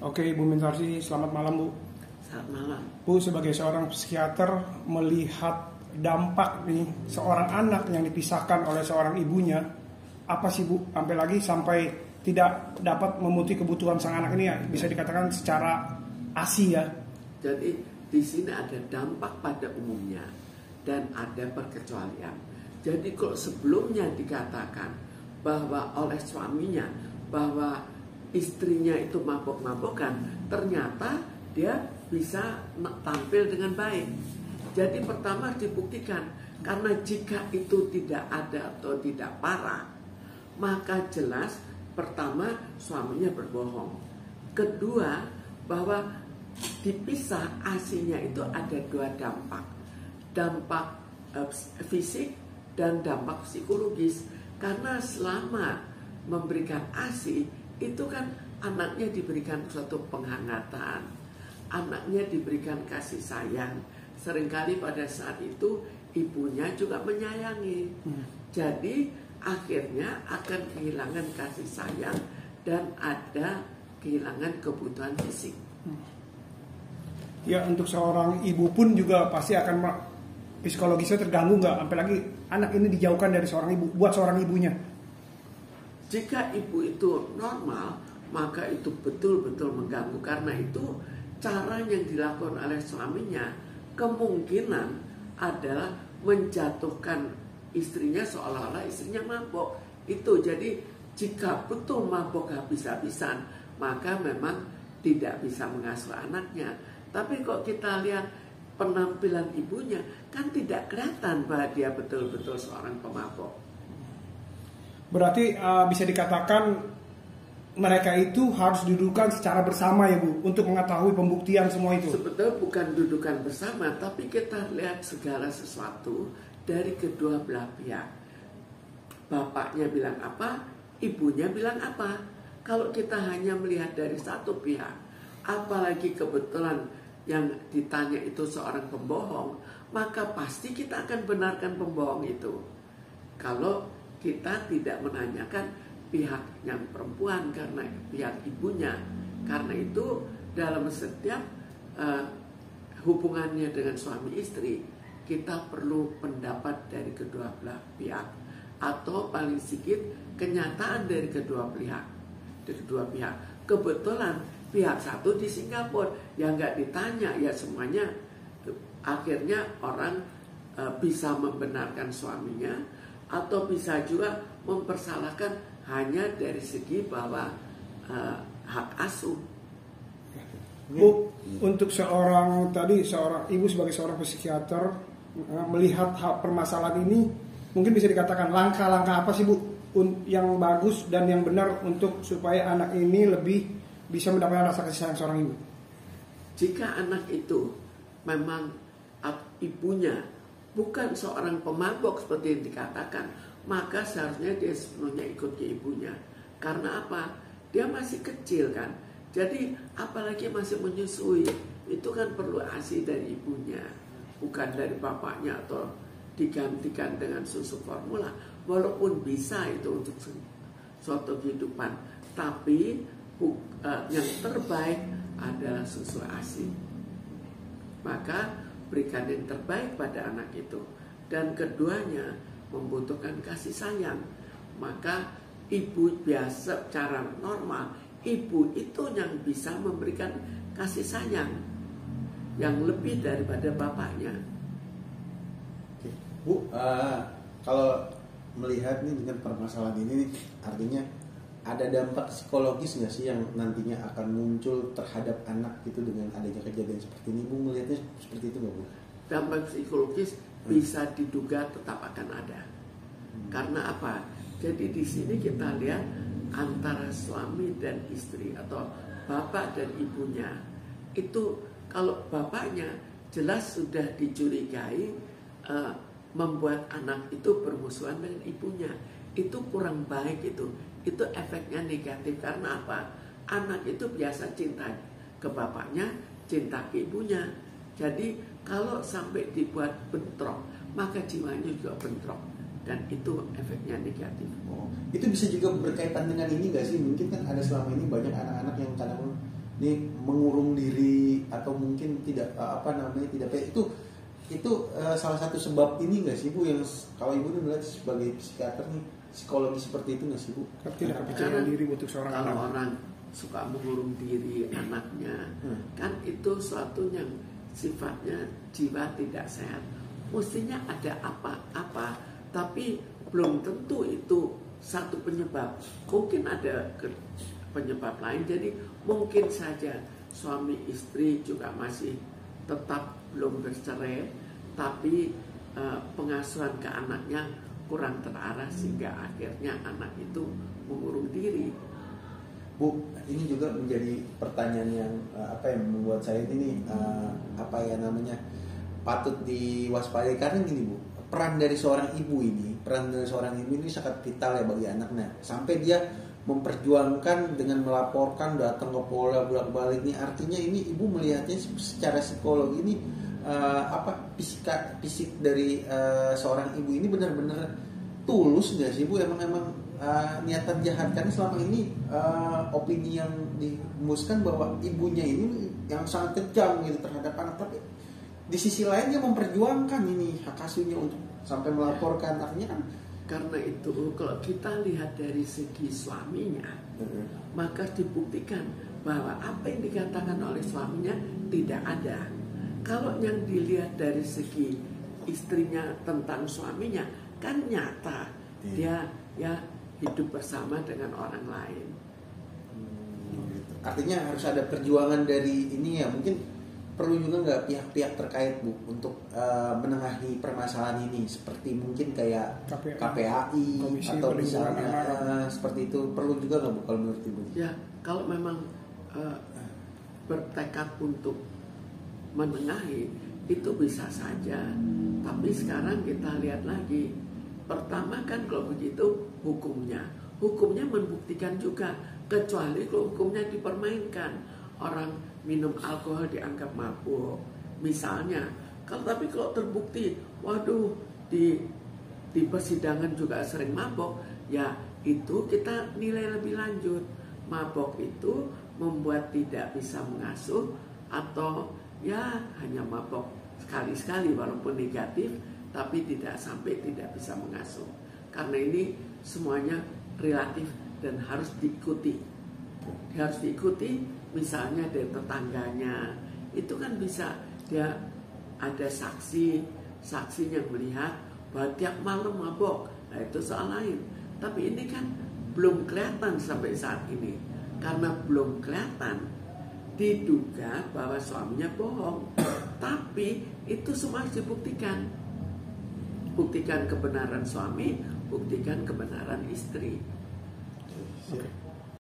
Oke, Ibu Mintarsi, selamat malam Bu. Selamat malam. Bu, sebagai seorang psikiater melihat dampak nih seorang anak yang dipisahkan oleh seorang ibunya, apa sih Bu? Sampai tidak dapat memenuhi kebutuhan sang anak ini ya, bisa dikatakan secara ASI ya. Jadi di sini ada dampak pada umumnya dan ada perkecualian. Jadi kalau sebelumnya dikatakan bahwa oleh suaminya bahwa istrinya itu mabok-mabokan, ternyata dia bisa tampil dengan baik. Jadi pertama dibuktikan, karena jika itu tidak ada atau tidak parah, maka jelas pertama suaminya berbohong. Kedua, bahwa dipisah ASI-nya itu ada dua dampak. Dampak fisik dan dampak psikologis. Karena selama memberikan ASI itu kan anaknya diberikan suatu penghangatan, anaknya diberikan kasih sayang. Seringkali pada saat itu ibunya juga menyayangi. Jadi akhirnya akan kehilangan kasih sayang dan ada kehilangan kebutuhan fisik. Ya, untuk seorang ibu pun juga pasti akan psikologisnya terganggu nggak? Apalagi anak ini dijauhkan dari seorang ibu, buat seorang ibunya. Jika ibu itu normal, maka itu betul-betul mengganggu. Karena itu cara yang dilakukan oleh suaminya kemungkinan adalah menjatuhkan istrinya seolah-olah istrinya mabok. Itu jadi jika betul mabok habis-habisan, maka memang tidak bisa mengasuh anaknya. Tapi kok kita lihat penampilan ibunya, kan tidak kelihatan bahwa dia betul-betul seorang pemabok. Berarti bisa dikatakan mereka itu harus didudukkan secara bersama ya Bu, untuk mengetahui pembuktian semua itu. Sebetulnya bukan dudukan bersama, tapi kita lihat segala sesuatu dari kedua belah pihak. Bapaknya bilang apa, ibunya bilang apa. Kalau kita hanya melihat dari satu pihak, apalagi kebetulan yang ditanya itu seorang pembohong, maka pasti kita akan benarkan pembohong itu. Kalau kita tidak menanyakan pihak yang perempuan karena pihak ibunya. Karena itu dalam setiap hubungannya dengan suami istri, kita perlu pendapat dari kedua belah pihak, atau paling sedikit kenyataan dari kedua pihak. Kebetulan pihak satu di Singapura yang nggak ditanya, ya semuanya akhirnya orang bisa membenarkan suaminya, atau bisa juga mempersalahkan hanya dari segi bahwa hak asuh. Bu, untuk seorang ibu sebagai seorang psikiater melihat permasalahan ini, mungkin bisa dikatakan langkah-langkah apa sih Bu yang bagus dan yang benar untuk supaya anak ini lebih bisa mendapatkan rasa kasih sayang seorang ibu? Jika anak itu memang ibunya bukan seorang pemabok seperti yang dikatakan, maka seharusnya dia sepenuhnya ikut ke ibunya. Karena apa? Dia masih kecil kan. Jadi apalagi masih menyusui, itu kan perlu ASI dari ibunya, bukan dari bapaknya atau digantikan dengan susu formula. Walaupun bisa itu untuk suatu kehidupan, tapi yang terbaik adalah susu ASI. Maka berikan yang terbaik pada anak itu. Dan keduanya membutuhkan kasih sayang. Maka ibu biasa cara normal, ibu itu yang bisa memberikan kasih sayang yang lebih daripada bapaknya. Bu, kalau melihat nih dengan permasalahan ini, artinya ada dampak psikologis nggak sih yang nantinya akan muncul terhadap anak gitu dengan adanya kejadian seperti ini? Bu melihatnya seperti itu nggak Bu? Dampak psikologis bisa diduga tetap akan ada. Karena apa? Jadi di sini kita lihat antara suami dan istri atau bapak dan ibunya. Itu kalau bapaknya jelas sudah dicurigai membuat anak itu bermusuhan dengan ibunya. Itu kurang baik itu. Itu efeknya negatif. Karena apa? Anak itu biasa cinta ke bapaknya, cinta ke ibunya. Jadi kalau sampai dibuat bentrok, maka jiwanya juga bentrok. Dan itu efeknya negatif. Itu bisa juga berkaitan dengan ini nggak sih? Mungkin kan ada selama ini banyak anak-anak yang kadang ini mengurung diri atau mungkin tidak tidak itu salah satu sebab ini nggak sih Bu, yang kalau Ibu melihat sebagai psikiater nih, psikologi seperti itu nggak sih Bu? Tidak kepercayaan diri untuk seorang kalau anak. orang suka mengurung diri anaknya, kan itu suatu yang sifatnya jiwa tidak sehat. Mestinya ada apa-apa, tapi belum tentu itu satu penyebab. Mungkin ada penyebab lain. Jadi mungkin saja suami istri juga masih tetap belum bercerai, tapi pengasuhan ke anaknya kurang terarah sehingga akhirnya anak itu mengurung diri. Bu, ini juga menjadi pertanyaan yang yang membuat saya ini patut diwaspadai, karena gini Bu, peran dari seorang ibu ini sangat vital ya bagi anaknya, sampai dia memperjuangkan dengan melaporkan, datang ke Polda bolak-balik. Ini artinya ini ibu melihatnya secara psikologi ini fisik dari seorang ibu ini benar-benar tulus nggak sih Bu? Emang niatan jahat, karena selama ini opini yang dihembuskan bahwa ibunya ini yang sangat kejam gitu terhadap anak, tapi di sisi lain dia memperjuangkan ini hak asuhnya untuk sampai melaporkan. Artinya kan karena itu kalau kita lihat dari segi suaminya, maka dibuktikan bahwa apa yang dikatakan oleh suaminya tidak ada. Kalau yang dilihat dari segi istrinya tentang suaminya kan nyata, dia ya hidup bersama dengan orang lain. Artinya harus ada perjuangan dari ini ya. Mungkin perlu juga nggak pihak-pihak terkait Bu untuk menengahi permasalahan ini, seperti mungkin kayak KPAI Komisi atau Perlindungan misalnya seperti itu, perlu juga nggak Bu kalau menurut Ibu? Ya, kalau memang bertekad untuk menengahi itu bisa saja. Tapi sekarang kita lihat lagi, pertama kan kalau begitu hukumnya membuktikan juga, kecuali kalau hukumnya dipermainkan, orang minum alkohol dianggap mabuk misalnya. Tapi kalau terbukti waduh di persidangan juga sering mabuk, ya itu kita nilai lebih lanjut. Mabuk itu membuat tidak bisa mengasuh, atau ya hanya mabuk sekali-sekali walaupun negatif, tapi tidak sampai tidak bisa mengasuh. Karena ini semuanya relatif dan harus diikuti. Misalnya dari tetangganya, itu kan bisa dia ada saksi yang melihat bahwa tiap malam mabok. Nah itu soal lain. Tapi ini kan belum kelihatan sampai saat ini. Karena belum kelihatan, diduga bahwa suaminya bohong. Tapi itu semua harus dibuktikan. Buktikan kebenaran suami, buktikan kebenaran istri. Oke.